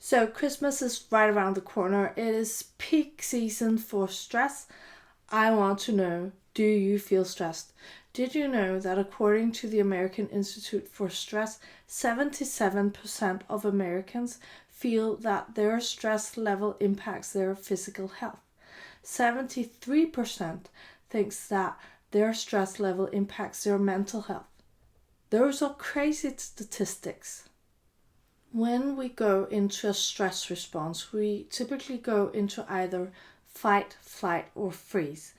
So Christmas is right around the corner. It is peak season for stress. I want to know, do you feel stressed? Did you know that according to the American Institute for Stress, 77% of Americans feel that their stress level impacts their physical health? 73% thinks that their stress level impacts their mental health. Those are crazy statistics. When we go into a stress response, we typically go into either fight, flight, or freeze.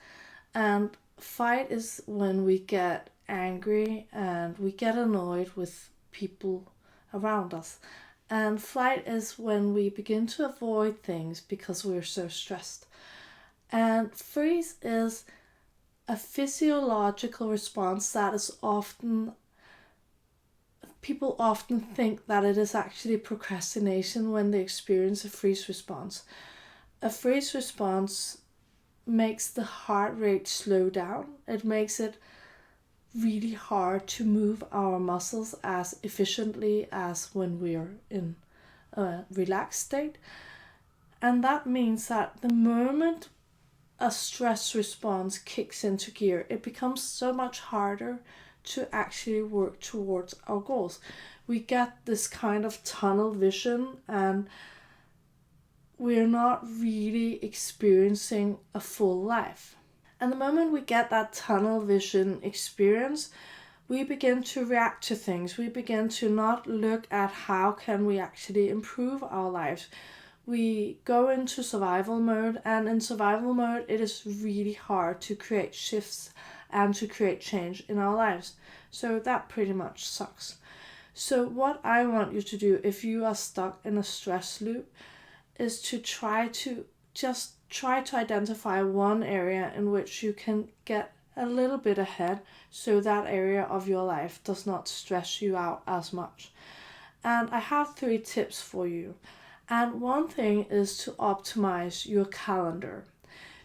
And fight is when we get angry and we get annoyed with people around us. And flight is when we begin to avoid things because we're so stressed. And freeze is a physiological response that is often, people often think that it is actually procrastination when they experience a freeze response. A freeze response makes the heart rate slow down. It makes it really hard to move our muscles as efficiently as when we're in a relaxed state. And that means that the moment a stress response kicks into gear, it becomes so much harder to actually work towards our goals. We get this kind of tunnel vision and we're not really experiencing a full life. And the moment we get that tunnel vision experience, we begin to react to things. We begin to not look at how can we actually improve our lives. We go into survival mode, and in survival mode, it is really hard to create shifts and to create change in our lives. So that pretty much sucks. So what I want you to do if you are stuck in a stress loop is to try to identify one area in which you can get a little bit ahead so that area of your life does not stress you out as much. And I have 3 tips for you. And one thing is to optimize your calendar.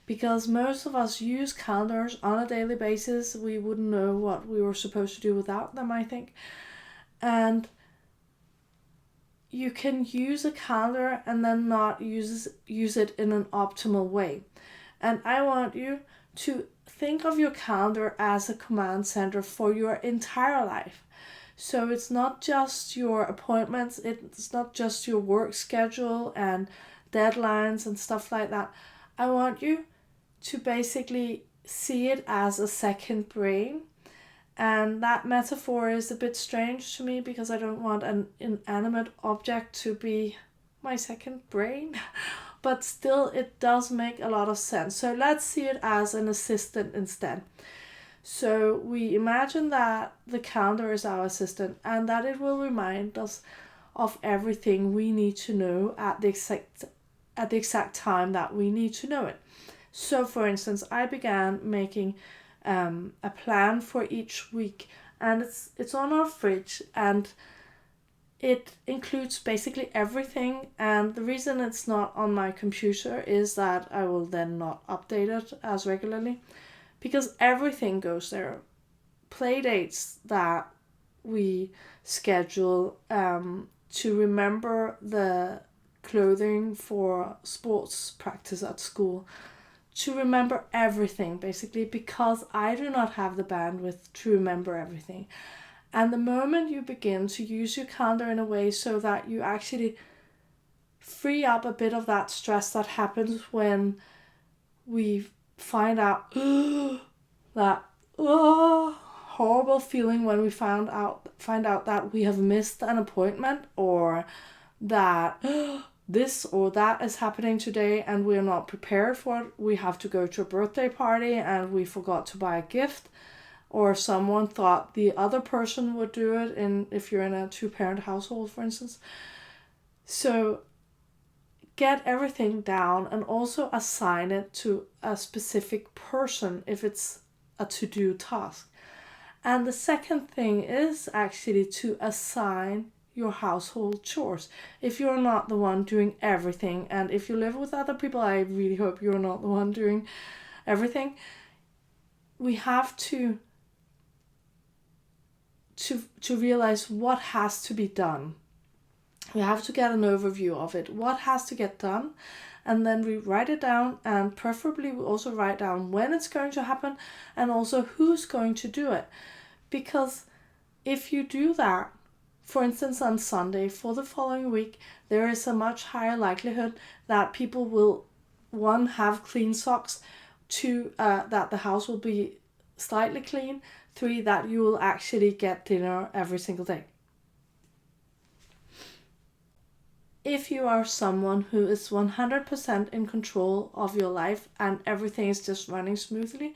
Because most of us use calendars on a daily basis. We wouldn't know what we were supposed to do without them, I think. And you can use a calendar and then not use it in an optimal way. And I want you to think of your calendar as a command center for your entire life. So it's not just your appointments, it's not just your work schedule and deadlines and stuff like that. I want you to basically see it as a second brain. And that metaphor is a bit strange to me because I don't want an inanimate object to be my second brain. But still, it does make a lot of sense. So let's see it as an assistant instead. So we imagine that the calendar is our assistant and that it will remind us of everything we need to know at the exact time that we need to know it. So for instance, I began making a plan for each week, and it's on our fridge, and it includes basically everything. And the reason it's not on my computer is that I will then not update it as regularly, because everything goes there. Play dates that we schedule, to remember the clothing for sports practice at school, to remember everything basically, because I do not have the bandwidth to remember everything. And the moment you begin to use your calendar in a way so that you actually free up a bit of that stress that happens when we find out that horrible feeling when we find out that we have missed an appointment, or that this or that is happening today and we're not prepared for it. We have to go to a birthday party and we forgot to buy a gift, or someone thought the other person would do it, if you're in a 2-parent household, for instance. So get everything down and also assign it to a specific person if it's a to-do task. And the second thing is actually to assign your household chores. If you're not the one doing everything, and if you live with other people, I really hope you're not the one doing everything. We have to realize what has to be done. We have to get an overview of it. What has to get done? And then we write it down, and preferably we also write down when it's going to happen and also who's going to do it. Because if you do that, for instance, on Sunday for the following week, there is a much higher likelihood that people will, one, have clean socks, two, that the house will be slightly clean, three, that you will actually get dinner every single day. If you are someone who is 100% in control of your life and everything is just running smoothly,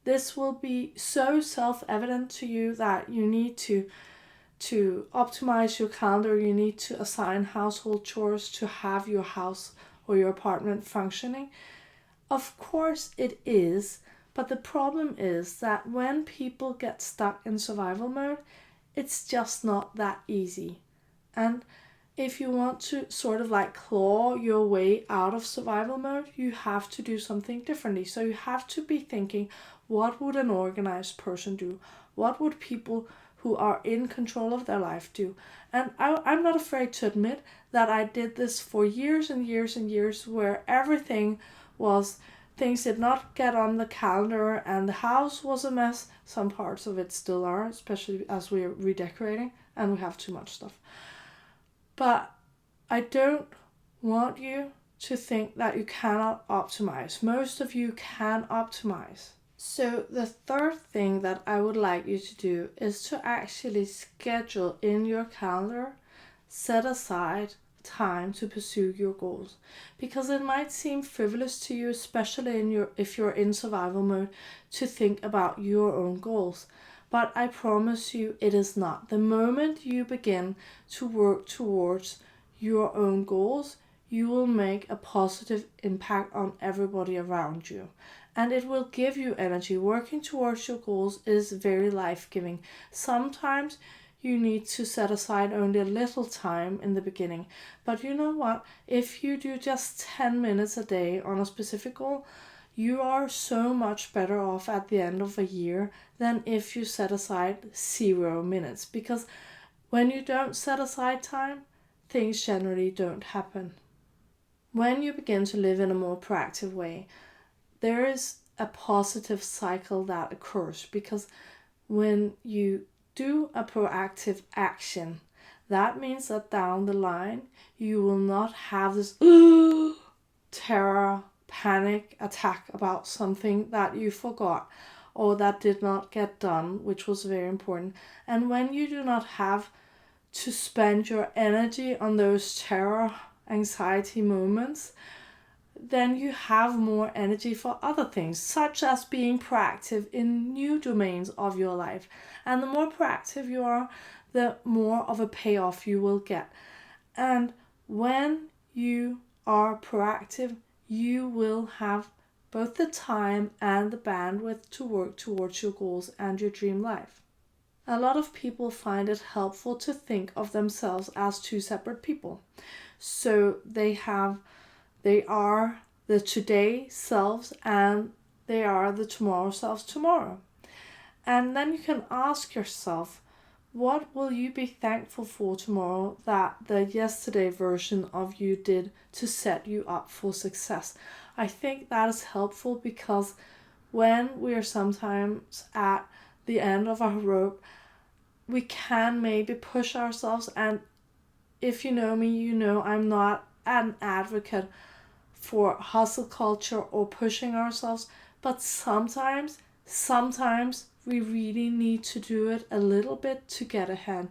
this will be so self-evident to you that you need to optimize your calendar, you need to assign household chores to have your house or your apartment functioning. Of course it is, but the problem is that when people get stuck in survival mode, it's just not that easy. And if you want to sort of like claw your way out of survival mode, you have to do something differently. So you have to be thinking, what would an organized person do? What would people who are in control of their life do? And I'm not afraid to admit that I did this for years and years and years, where everything was, things did not get on the calendar and the house was a mess. Some parts of it still are, especially as we're redecorating and we have too much stuff. But I don't want you to think that you cannot optimize. Most of you can optimize. So the third thing that I would like you to do is to actually schedule in your calendar, set aside time to pursue your goals. Because it might seem frivolous to you, especially if you're in survival mode, to think about your own goals. But I promise you it is not. The moment you begin to work towards your own goals, you will make a positive impact on everybody around you. And it will give you energy. Working towards your goals is very life-giving. Sometimes you need to set aside only a little time in the beginning. But you know what? If you do just 10 minutes a day on a specific goal, you are so much better off at the end of a year than if you set aside 0 minutes. Because when you don't set aside time, things generally don't happen. When you begin to live in a more proactive way, there is a positive cycle that occurs, because when you do a proactive action, that means that down the line you will not have this terror, panic attack about something that you forgot or that did not get done, which was very important. And when you do not have to spend your energy on those terror, anxiety moments, then you have more energy for other things, such as being proactive in new domains of your life. And the more proactive you are, the more of a payoff you will get. And when you are proactive, you will have both the time and the bandwidth to work towards your goals and your dream life. A lot of people find it helpful to think of themselves as two separate people. So they are the today selves and they are the tomorrow selves tomorrow. And then you can ask yourself, what will you be thankful for tomorrow that the yesterday version of you did to set you up for success? I think that is helpful, because when we are sometimes at the end of our rope, we can maybe push ourselves. And if you know me, you know I'm not an advocate for hustle culture or pushing ourselves, but sometimes we really need to do it a little bit to get ahead.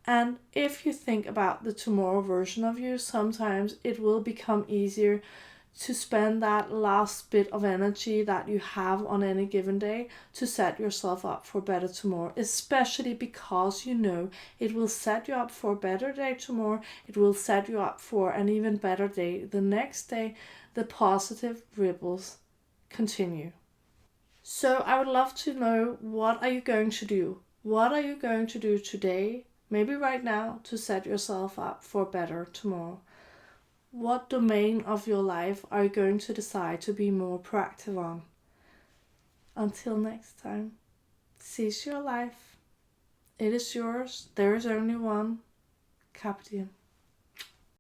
And if you think about the tomorrow version of you, sometimes it will become easier to spend that last bit of energy that you have on any given day to set yourself up for better tomorrow, especially because you know it will set you up for a better day tomorrow. It will set you up for an even better day the next day. The positive ripples continue. So I would love to know, what are you going to do? What are you going to do today, maybe right now, to set yourself up for better tomorrow? What domain of your life are you going to decide to be more proactive on? Until next time, seize your life. It is yours. There is only one. Carpe diem.